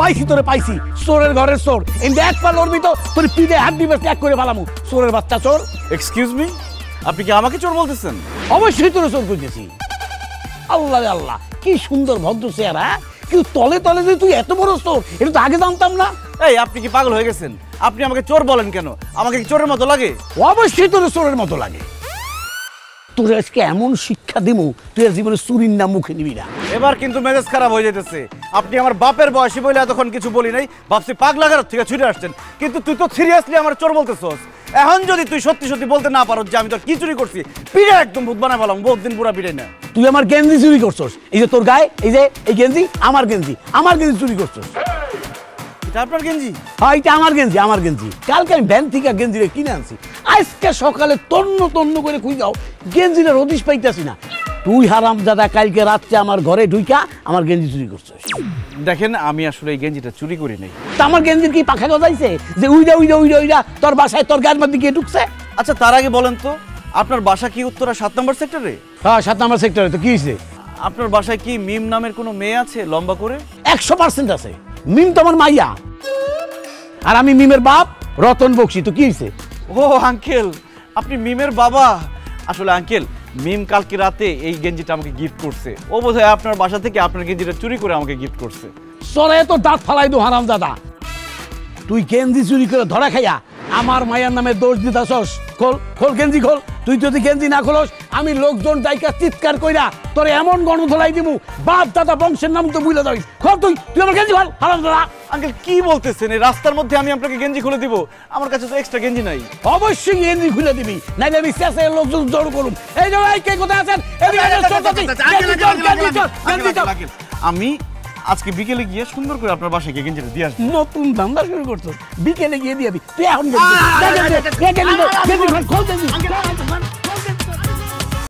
পাইছি তোরে পাইছি, চোরের ঘরের চোর। এই দেখ পা লড়বি তো তোর পিঠে হাত দিবে ত্যাগ করে ফেলামু, চোরের বাচ্চা চোর। এক্সকিউজ মি, আপনি কি আমাকে চোর বলতেছেন? অবশ্যই তোরে চোর করতেছি। আল্লাহ রে আল্লাহ, কি সুন্দর ভদ্র চেহারা, কিন্তু তলে তলে যে তুই এত বড় চোর এটা তো আগে জানতাম না। এই আপনি কি পাগল হয়ে গেছেন? আপনি আমাকে চোর বলেন কেন? আমাকে কি চোরের মতো লাগে? অবশ্যই তোর চোরের মতো লাগে। তোর আজকে এমন শিক্ষা দিমু তুই আর জীবনে চুরির নাম মুখে নিবি না। এবার কিন্তু মেজাজ খারাপ হয়ে যেতেছে। আপনি আমার বাপের বয়সী বলে এতক্ষণ কিছু বলি নাই, ভাবছি পাগলা ঘর থেকে ছুটে আসছেন, কিন্তু তুই তো সিরিয়াসলি আমার চোর বলতেছস। এখন যদি তুই সত্যি সত্যি বলতে না পারো যে আমি তোর কি চুরি করছি, পিড়ে একদম ভূত বানায় ফেলাম, বহুত দিন পুরা পিড়ে না। তুই আমার গেঞ্জি চুরি করছস, এই যে তোর গায়ে এই যে এই গেঞ্জি আমার গেঞ্জি, আমার গেঞ্জি চুরি করছস। এটা আপনার গেঞ্জি? হ্যাঁ এটা আমার গেঞ্জি, আমার গেঞ্জি। কালকে আমি ভ্যান থেকে গেঞ্জি কিনে আনছি, আজকে সকালে তন্ন তন্ন করে খুঁজে যাও গেঞ্জিটা রদিস পাইতেছি না। তুই হারামজাদা কালকে রাত্রে আমার ঘরে ঢুইকা আমার গেঞ্জি চুরি করছস। দেখেন আমি আসলে এই গেঞ্জিটা চুরি করি নাই। তা আমার গেঞ্জির কি পাখা গজাইছে যে উইডা উইডা উইডা উইডা তোর বাসায় তোর গায়ের মধ্যে গিয়ে ঢুকছে? আচ্ছা তার আগে বলেন তো, আপনার বাসা কি উত্তরা 7 নম্বর সেক্টরে? হ্যাঁ 7 নম্বর সেক্টরে। তো কি হয়েছে? আপনার বাসায় কি মিম নামের কোনো মেয়ে আছে লম্বা করে? 100% আছে। মিম তো আমার মাইয়া, আর আমি মিমের বাপ রতন বক্সি। তো কি হয়েছে? ও আঙ্কেল, আপনি মিমের বাবা। আসলে আঙ্কেল, মিম কালকে রাতে এই গেঞ্জিটা আমাকে গিফট করছে। ও বোধহয় আপনার বাসা থেকে আপনার গেঞ্জিটা চুরি করে আমাকে গিফট করছে। সরে তো দাঁত ফালাই দো হারামজাদা। তুই গেঞ্জি চুরি করে ধরা খাইয়া আমার মায়ের নামে দোষ দিতাছস। খোল খোল গেঞ্জি খোল। তুই যদি গেঞ্জি না খোলস আমি লোকজন ডাইকা চিৎকার কইরা তোরে এমন গণধলাই দিমু বাপ দাদা বংশের নাম তো ভুলে যাবি। খোল তুই, তুই আমার গেঞ্জি খোল হারামজাদা। আঙ্কেল কি বলতেছেন? এই রাস্তার মধ্যে আমি আপনাকে গেঞ্জি খুলে দিব? আমার কাছে তো এক্সট্রা গেঞ্জি নাই। অবশ্যই গেঞ্জি খুলে দিবি, নাইলে আমি শেষে লোকজন জড়ো করুন। এই যে ভাই কে কোথায় আছেন? আমি আজকে বিকেলে গিয়ে সুন্দর করে আপনার বাসায় গিয়ে গেঞ্জিটা দিয়ে আসবো। নতুন ধান্দা শুরু করছো, বিকেলে গিয়ে দিবি। তুই এখন গেঞ্জি খোল।